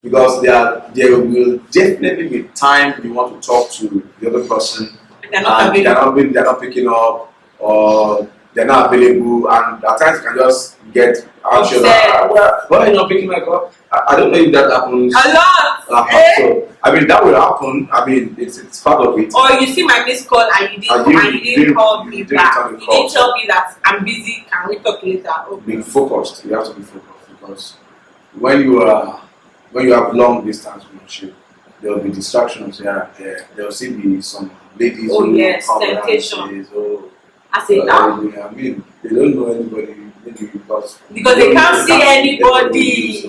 because there will definitely be time you want to talk to the other person They're and they're not picking up or they're not available, and at times you can just get anxious. Why are you not picking my call? I don't know if that happens a lot. So I mean that will happen. I mean it's part of it. Or you see my missed call and you didn't call me back. You didn't tell me that I'm busy. Can we talk later? Okay. Being focused. You have to be focused because when you have long distance relationship, there will be distractions here and there. There will still be some ladies who yes, temptation. I say I mean they don't know anybody maybe because they can't see anybody.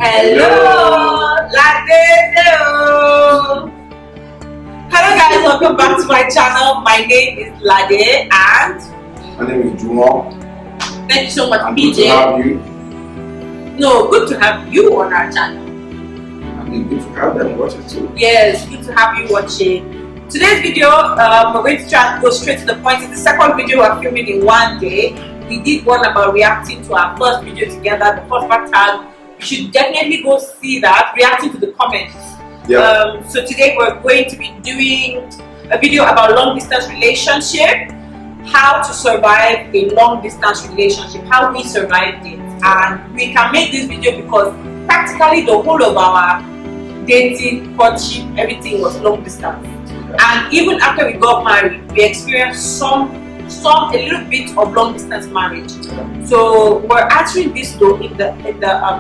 Hello, ladedeo. Hello guys, welcome back to my channel. My name is Lade and my name is Jumo. Thank you so much, and BJ. Good to have you. No, good to have you on our channel. I mean, good to have them watching too. Yes, good to have you watching. Today's video, we're going to try to go straight to the point. It's the second video we're filming in one day. We did one about reacting to our first video together, the first tag. You should definitely go see that, reacting to the comments. Yeah. So today we're going to be doing a video about long distance relationship, how to survive a long distance relationship, how we survived it. And we can make this video because practically the whole of our dating, courtship, everything was long distance. And even after we got married, we experienced a little bit of long distance marriage. So we're answering this though in the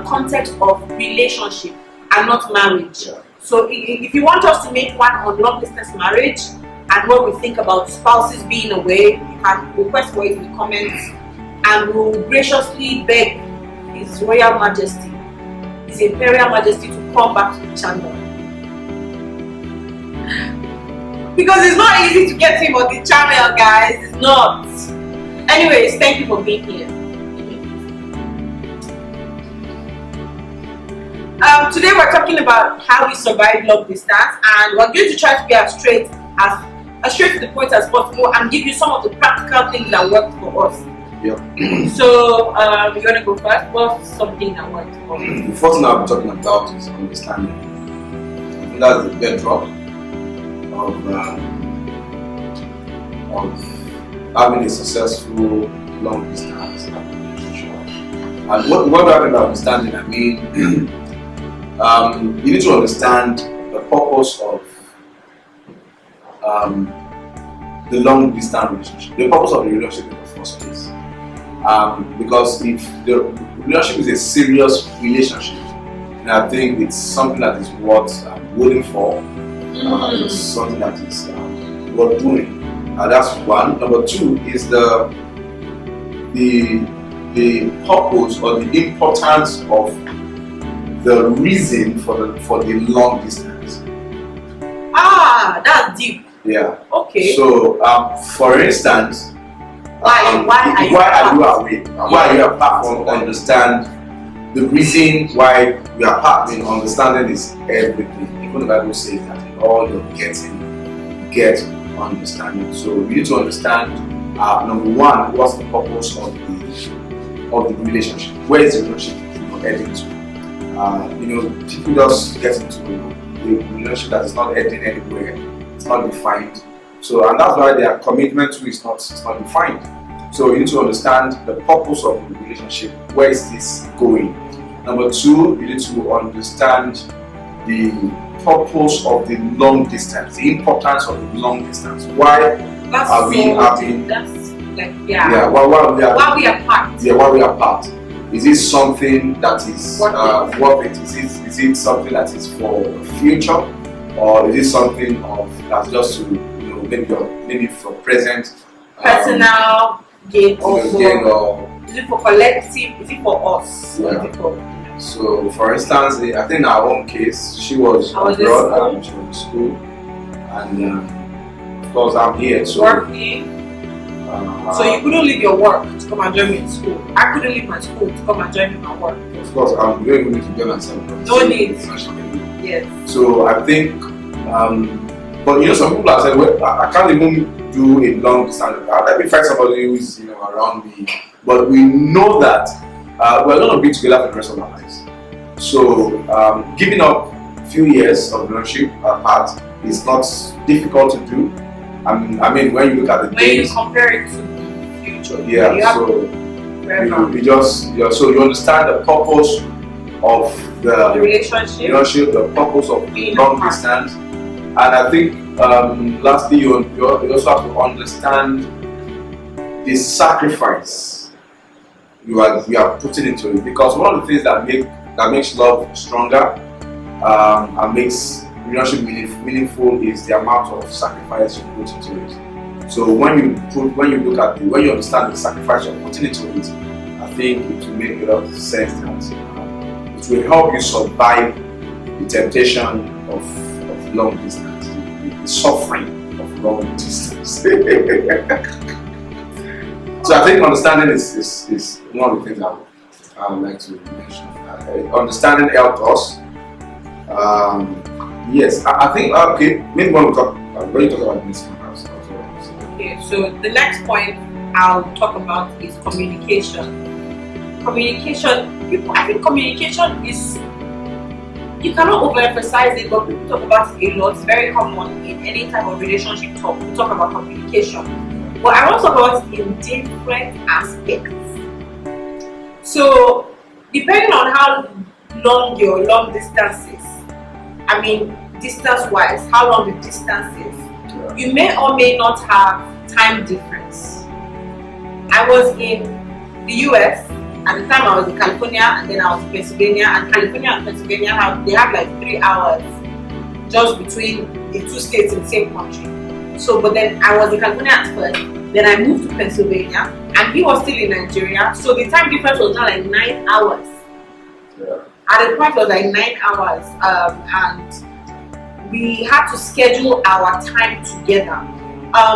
context of relationship and not marriage. So if you want us to make one on long distance marriage and what we think about spouses being away, you can request for it in the comments, and we'll graciously beg His Royal Majesty, His Imperial Majesty, to come back to the channel. Because it's not easy to get him on the channel, guys. It's not. Anyways, thank you for being here. Today we're talking about how we survive long distance, and we're going to try to be as straight to the point as possible and give you some of the practical things that worked for us. Yeah. So you want to go first? What's something that worked for you? The first thing I'll be talking about is understanding. I think that's the bedrock of having a successful long distance relationship. And what do I mean by understanding? I mean you need to understand the purpose of the long distance relationship, the purpose of the relationship in the first place. Because if the relationship is a serious relationship, and I think it's something that is worth waiting for. It's something that is worth doing. That's one. Number two is the purpose or the importance of the reason for the long distance. That's deep. Yeah. Okay. So, for instance, why are you away? Why are you apart? From understand the reason why you are apart. Understanding is everything. Even the Bible says that in all you're getting, get understanding. So you need to understand. Number one, what's the purpose of the relationship? Where is the relationship heading to? People just get into a relationship that is not heading anywhere. It's not defined. So, and that's why their commitment to is not defined. So you need to understand the purpose of the relationship. Where is this going? Number two, you need to understand the purpose of the long distance, the importance of the long distance. Why are we having? That's like why we are apart. Yeah, why we are apart. Is it something that is worth it? Is it something that is for the future, or is it something that's just to maybe for present personal gain or is it for collective? Is it for us? Yeah. So, for instance, I think in our own case, she was abroad and she was in school, and of course I'm here. So working. So you couldn't leave your work to come and join me in school. I couldn't leave my school to come and join me in my work. Of course, I'm very going to join myself. No need. Yes. So I think, but some people have said, well, I can't even do a long distance. Let me find somebody who is around me, but we know that we're going to be together for the rest of our lives. So giving up a few years of relationship apart is not difficult to do. I mean, when you look at the days, you compare it to the future, yeah. So you understand the purpose of the relationship, the purpose of long distance, and I think lastly, you also have to understand the sacrifice you are putting into it, because one of the things that makes love stronger and makes relationship meaningful is the amount of sacrifice you put into it. So when you understand the sacrifice you're putting into it, I think it will make a lot of sense that it will help you survive the temptation of long distance, the suffering of long distance. So I think understanding is one of the things I would like to mention. Understanding helped us. Yes, I think maybe when you talk about this. Okay, so the next point I'll talk about is communication. I think communication is, you cannot overemphasize it, but people talk about it a lot. It's very common in any type of relationship talk. We talk about communication. But I want to talk about it in different aspects. So, depending on how long your long distance is, I mean, distance-wise, how long the distance is, you may or may not have time difference. I was in the US at the time. I was in California, and then I was in Pennsylvania. And California and Pennsylvania have like 3 hours just between the two states in the same country. So, but then I was in California at first. Then I moved to Pennsylvania, and he was still in Nigeria. So the time difference was now like 9 hours. Yeah. At the point it was like 9 hours, and we had to schedule our time together.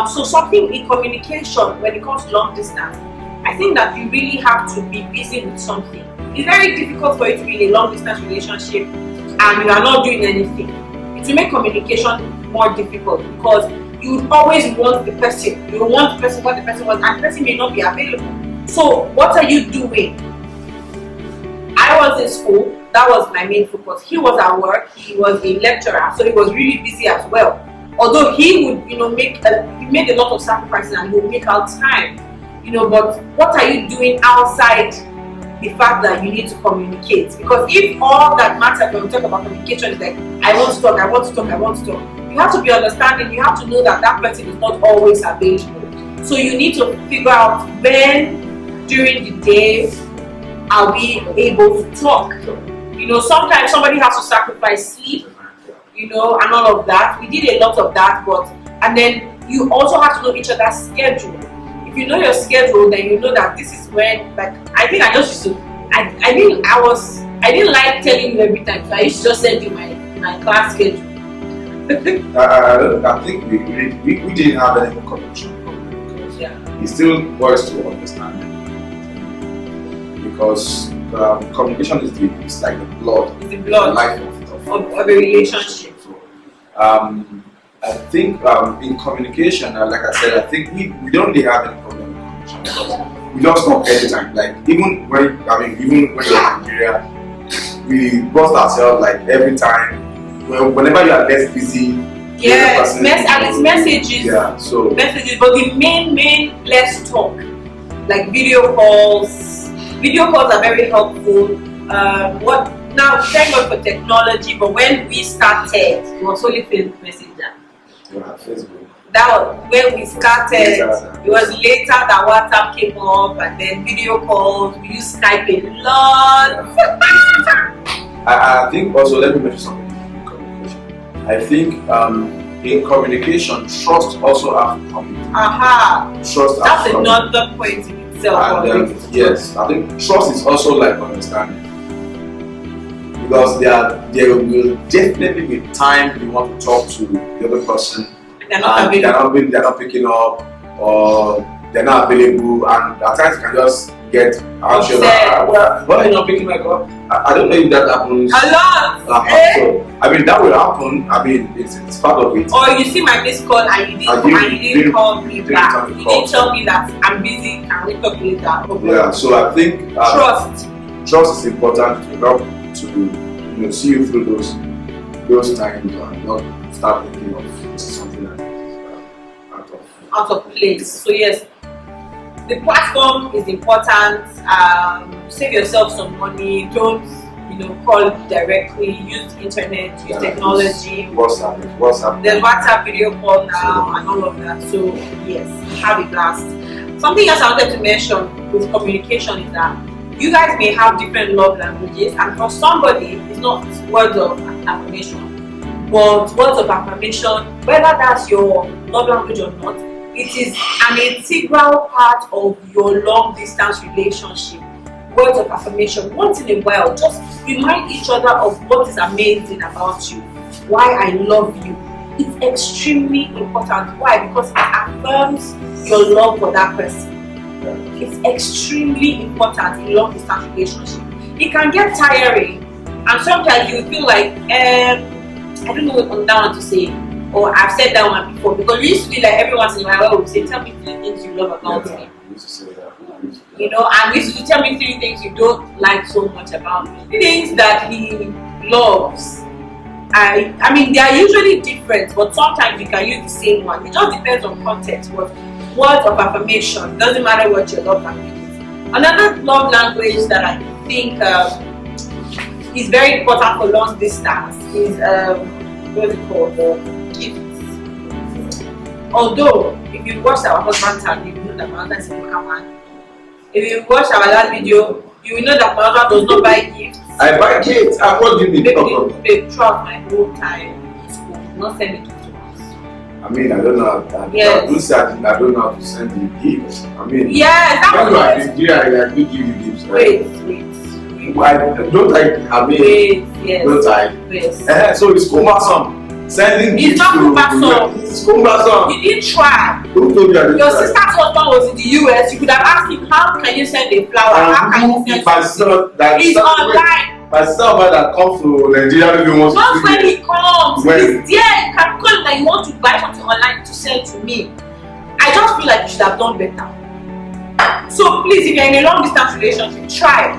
So something in communication when it comes to long distance, I think that you really have to be busy with something. It's very difficult for you to be in a long distance relationship and you are not doing anything. It will make communication more difficult because you would always want the person. You want the person what the person wants, and the person may not be available. So what are you doing? I was in school. That was my main focus. He was at work. He was a lecturer, so he was really busy as well. Although he would, he made a lot of sacrifices and he would make out time, But what are you doing outside the fact that you need to communicate? Because if all that matters when we talk about communication is like, I want to talk, you have to be understanding. You have to know that that person is not always available. So you need to figure out when during the day are we able to talk. Sometimes somebody has to sacrifice sleep, and all of that. We did a lot of that, and then you also have to know each other's schedule. If you know your schedule, then you know that this is when, I think I just used to, I didn't like telling you every time, so I used to just send you my class schedule. I think we didn't have any connection problem because it still boils to understanding. Because communication is like the blood, the life of a relationship. So, I think in communication, like I said, I think we don't really have any problem with communication because we just talk anytime. Like even when you're in Nigeria, we bust ourselves like every time. Whenever you are less busy. Yes, it's messages. Yeah, so messages, but the main let's talk, like video calls. Video calls are very helpful. Now? Thank God for technology, but when we started, it was only Facebook Messenger. Facebook. That was when we started. It was later that WhatsApp came up, and then video calls. We used Skype a lot. I think also, let me mention something in communication. I think in communication, trust also has to come in. Trust. That's another point in itself. And yes, I think trust is also like understanding. Because there will definitely be time you want to talk to the other person, they're not picking up, or they're not available, and at times you can just get anxious. Why are you not picking my call? I don't know if that happens a lot. So, I mean, that will happen. I mean, it's part of it. Or you see my missed call and you didn't call me back. You didn't tell me that I'm busy. Can we talk later? Yeah. So I think trust is important to help to see you through those times and not start thinking of something that is out of place. So yes, the platform is important. Save yourself some money. Don't call directly. Use internet. Use technology. WhatsApp. There's WhatsApp video call now and all of that. So yes, have a blast. Something else I wanted to mention with communication is that you guys may have different love languages, and for somebody it's not words of affirmation, but words of affirmation, whether that's your love language or not, it is an integral part of your long distance relationship. Words of affirmation, once in a while, just remind each other of what is amazing about you, why I love you. It's extremely important. Why? Because it affirms your love for that person. It's extremely important in long distance relationship. It can get tiring, and sometimes you feel like I don't know what to say, or I've said that one before, because we used to be like every once in a while we would say, tell me 3 things you love about me. We used to say that. And we used to tell me 3 things you don't like so much about me. Things that he loves. I mean they are usually different, but sometimes you can use the same one. It just depends on context. But words of affirmation, doesn't matter what your love language is. Another love language that I think is very important for long distance is what's it called? Gifts. Although if you watch our husband tag, you know that my husband is a man. If you watch our last video, you will know that my husband does not buy gifts. I buy gifts. What do you mean? Babe, throughout my whole time in school, not send me gifts. I mean, I don't know how to Yes. I don't know how to send you gifts. I mean, yes, that when you are in was Nigeria, I do give you gifts. Right? wait. Why don't I? I mean, Wait, yes. don't I? Yes. So it's cumbersome. Sending It's gifts not to cumbersome. It's cumbersome. You didn't try. Who told you I didn't Your try? sister's husband was in the US. You could have asked him, how can you send a flower? How can you send something? He's online. My sister that comes to Nigeria maybe wants Not to when he comes. When? He's there. You can call him that you want to buy something online to send to me. I just feel like you should have done better. So please, if you're in a long distance relationship, try.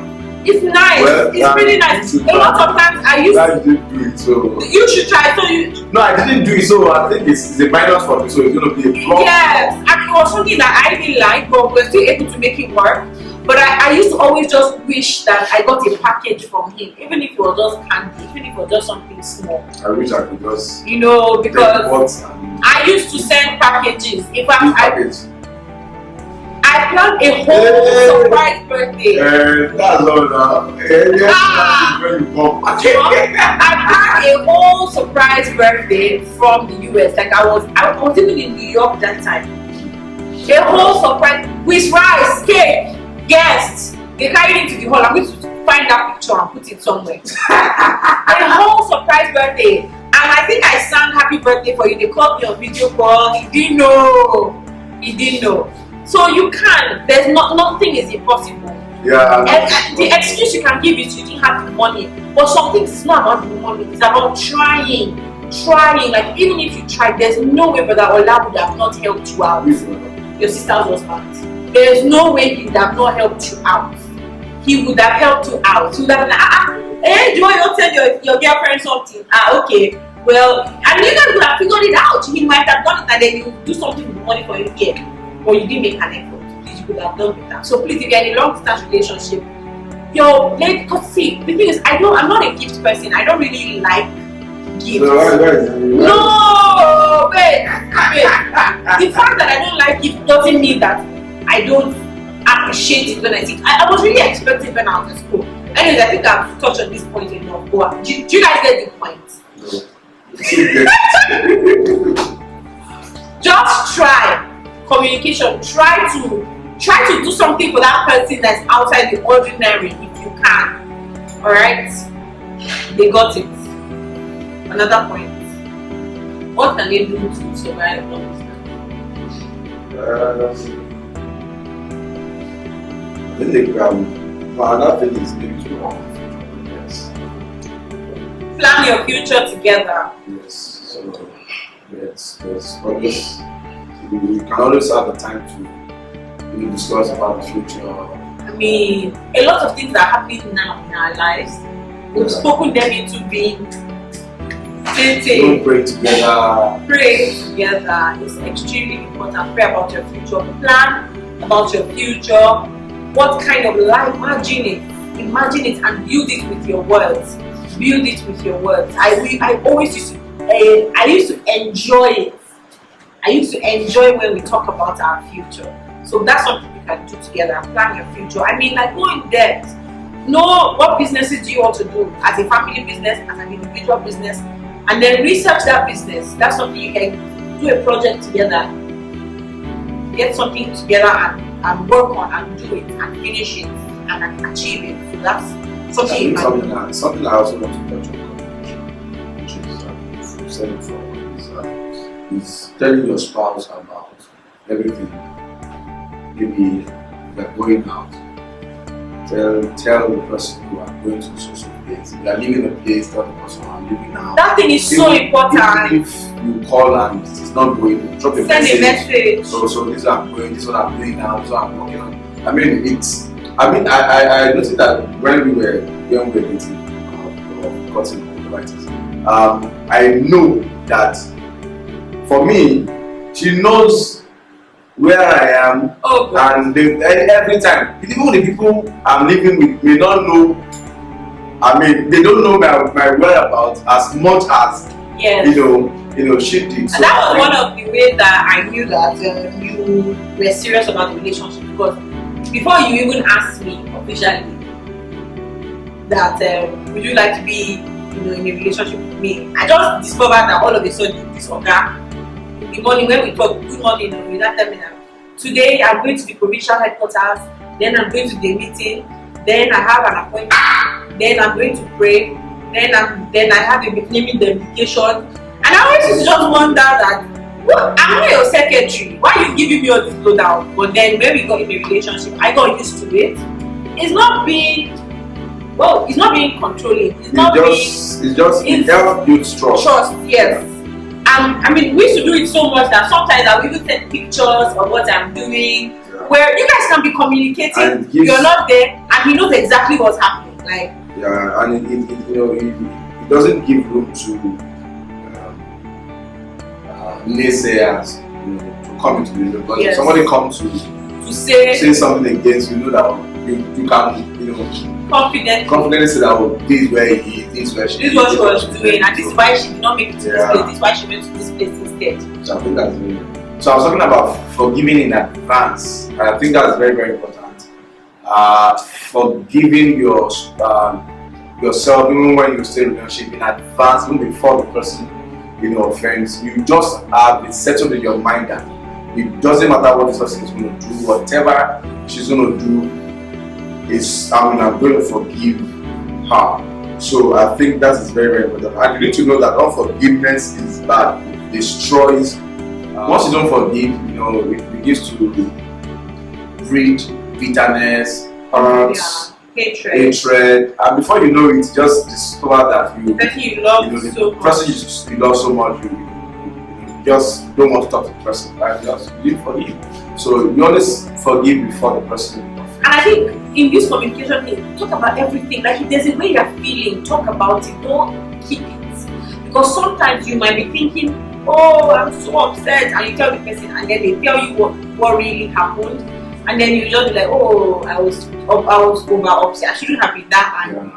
It's nice. It's really nice. A lot of times I used to didn't do it, so you should try. So you no, I didn't do it, so I think it's a minus for me, so it's gonna be a problem. yes, and it was something that I didn't like, but we're still able to make it work. But I used to always just wish that I got a package from him, even if it was just candy, even if it was just something small. I wish I could just because I used to send packages. In fact, I planned a whole surprise birthday. That's all now. When you come. I planned a whole surprise birthday from the US. Like I was even in New York that time. A whole surprise with rice, cake, guests. They carried it to the hall. I'm going to find that picture and put it somewhere. A whole surprise birthday. And I think I sang happy birthday for you. They called me on video call. He didn't know. So you can. There's nothing is impossible. Yeah. And the excuse you can give is you didn't have the money. But some things it's not about the money. It's about trying. Like even if you try, there's no way Brother Owolabi would have not helped you out. Your sister's husband. There's no way he would have not helped you out. He would have helped you out. He would have been like, do you want to tell your girlfriend something? Okay. Well, and you guys would have figured it out. He might have done it and then you do something with the money for him here. But you didn't make an effort. Please, you could have done with that. So please, if you're in a long distance relationship, because see, the thing is, I'm not a gift person. I don't really like gifts. No, wait. The fact that I don't like gifts doesn't mean that I don't appreciate it when I see it. I was really expecting when I was in school. Anyways, I think I've touched on this point enough. But do you guys get the point? Just try. Communication. Try to do something for that person that's outside the ordinary if you can. Alright? They got it. Another point. What can they do to survive long distance? I think another thing is maybe to work. Yes. Plan your future together. Yes. So yes. Always we can always have the time to discuss about the future. I mean, a lot of things are happening now in our lives. We've spoken them into being. Don't pray together. Pray together is extremely important. Pray about your future. Plan about your future. What kind of life? Imagine it and build it with your words. Build it with your words. I always used to. I used to enjoy it. I used to enjoy when we talk about our future. So that's something you can do together. Plan your future. I mean, like, go in depth. Know what businesses do you want to do as a family business, as an individual business, and then research that business. That's something you can do a project together. Get something together and work on and do it and finish it and achieve it. So that's something you can do. Something I also want to touch on, which is said before, is telling your spouse about everything. Maybe you're going out. Tell the person you are going to a social place. If you are leaving a place, tell the person I'm leaving now. That thing is so important. If you call and it's not going, drop a Send a message. So this is what I'm going, this is what I'm doing now, this is what I'm working on. I noticed that when we were dating or cutting writers, I know that for me, she knows where I am, and every time, even the people I'm living with may not know. I mean, they don't know my whereabouts as much as she did. So and that was one of the ways that I knew that you were serious about the relationship, because before you even asked me officially that would you like to be in a relationship with me, I just discovered that all of a sudden this organ. In the morning when we talk, good morning, you not tell me that today I'm going to the provincial headquarters, then I'm going to the meeting, then I have an appointment, then I'm going to pray, then I have a naming dedication. And I always used to just wonder that, well, I'm not your secretary, why are you giving me all this lowdown? But then when we got in a relationship, I got used to it. It's not being controlling. It helps build trust, yes. I mean, we used to do it so much that sometimes I will even send pictures of what I'm doing, where you guys can be communicating. You're not there, and he knows exactly what's happening. Like, and it doesn't give room to naysayers, to come into the room. Because if somebody comes to say something against you, that you can, confidently say that this is where he is, this is where she is. This is what she was doing, and this is why she did not make it to this place. This is why she went to this place instead. So I think that's very. So I was talking about forgiving in advance. And I think that's very, very important. Forgiving yourself even when you stay in a relationship in advance, even before the person offends. You just have it settled in your mind that it doesn't matter what this person is going to do, whatever she's going to do I'm going to forgive her. So I think that is very, very important. And you need to know that unforgiveness is bad. It destroys. Once you don't forgive, it begins to breed bitterness, hurts, hatred, and before you know it, just discover that the person you love so much, you just don't want to talk to the person. Right? Just forgive. So you always forgive before the person. And I think in this communication thing, talk about everything. Like if there's a way you're feeling, talk about it. Don't keep it. Because sometimes you might be thinking, oh, I'm so upset, and you tell the person, and then they tell you what really happened, and then you just be like, oh, I was over upset. I shouldn't have been that angry.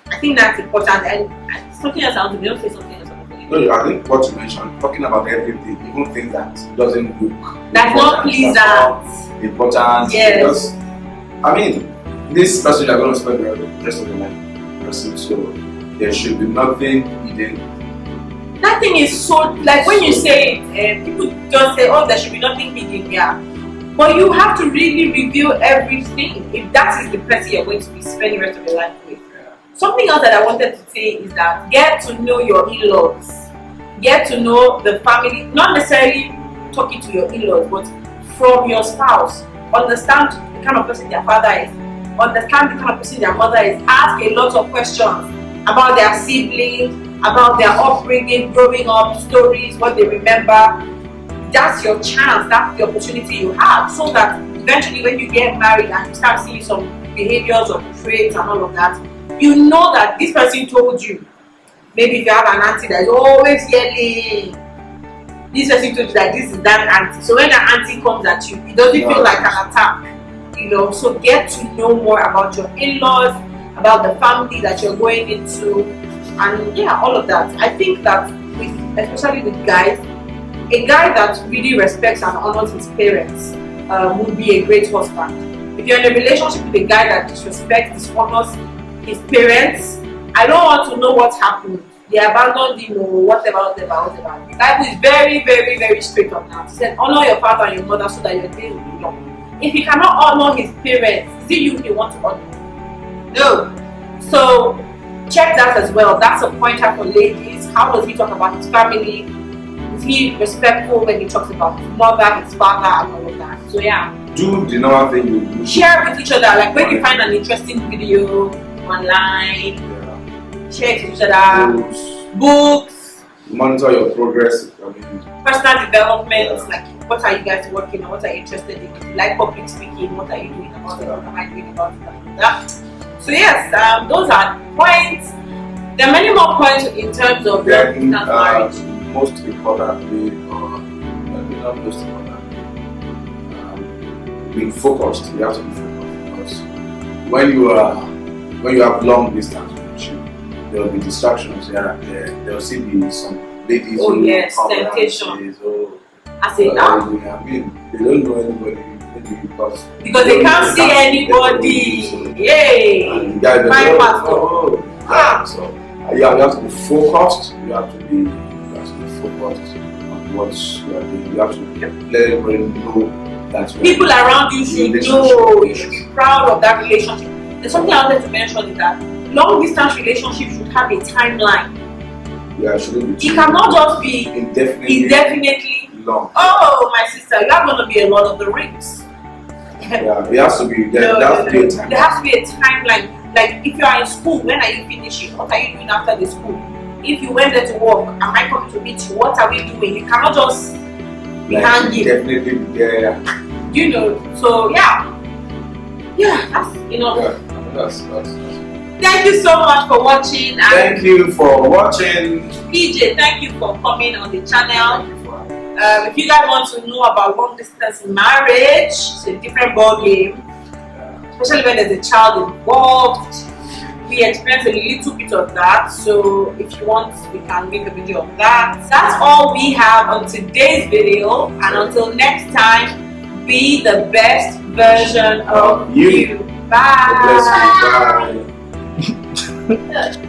I think that's important. And something else I want to don't say something else. No, I think what you mentioned, talking about everything, even things that doesn't look that's not pleasant. Important. Yes. Because, this person you're going to spend the rest of your life person, so there should be nothing hidden. Nothing is so, like when you say it, people just say, oh, there should be nothing hidden here. But you have to really reveal everything if that is the person you're going to be spending the rest of your life with. Something else that I wanted to say is that get to know your in-laws. Get to know the family, not necessarily talking to your in-laws, but from your spouse. Understand the kind of person their father is, understand the kind of person their mother is, ask a lot of questions about their siblings, about their upbringing, growing up, stories, what they remember. That's your chance, that's the opportunity you have, so that eventually when you get married and you start seeing some behaviors or traits and all of that, you know that this person told you. Maybe if you have an auntie that is always yelling, this person told you that this is that auntie. So when that auntie comes at you, it doesn't feel like an attack. You know, so get to know more about your in-laws, about the family that you're going into, and yeah, all of that. I think that especially with guys, a guy that really respects and honors his parents would be a great husband. If you're in a relationship with a guy that disrespects, dishonors his parents, I don't want to know what happened. They abandoned him or whatever. The Bible is very, very, very strict on that. It said, honor your father and your mother so that your days will be long. If he cannot honor his parents, is it you want to honor? No. So check that as well. That's a pointer for ladies. How does he talk about his family? Is he respectful when he talks about his mother, his father, and all of that? So yeah. Do the normal thing you do. Share with each other. Like when you find an interesting video online, share it with each other. Books. Monitor your progress. Personal development. Like what are you guys working on? What are you interested in? If you like public speaking, what are you doing about it? What am I doing about it? And that. So yes, those are points. There are many more points in terms of long-distance marriage. Most importantly, maybe not most important, being focused. You have to be focused, because when you have long distance relationship, there will be distractions here and there. There will still be some ladies who yes, temptation. I say I mean, they don't know anybody. Because they can't see anybody. Yay! So you have to be focused. You have to be focused on what you are doing. You have to let everybody know that people around you should know. You should be proud of that relationship. There's something I wanted to mention is that long distance relationship should have a timeline. Yeah, it shouldn't be. It cannot just be indefinitely long. Oh, my sister, you are going to be a Lord of the Rings. Yeah, it has to be. There has to be a timeline. There has to be a timeline. Like if you are in school, when are you finishing? What are you doing after the school? If you went there to work, am I coming to meet you? What are we doing? You cannot just be hanging. Definitely be there. You know, so yeah, that's enough. Yeah, that's. Thank you so much for watching. Thank you for watching. PJ, thank you for coming on the channel. If you guys want to know about long distance marriage, it's a different ball game. Especially when there's a child involved. We experienced a little bit of that, so if you want, we can make a video of that. That's all we have on today's video, and until next time, be the best version of you. Bye. God bless you. Bye.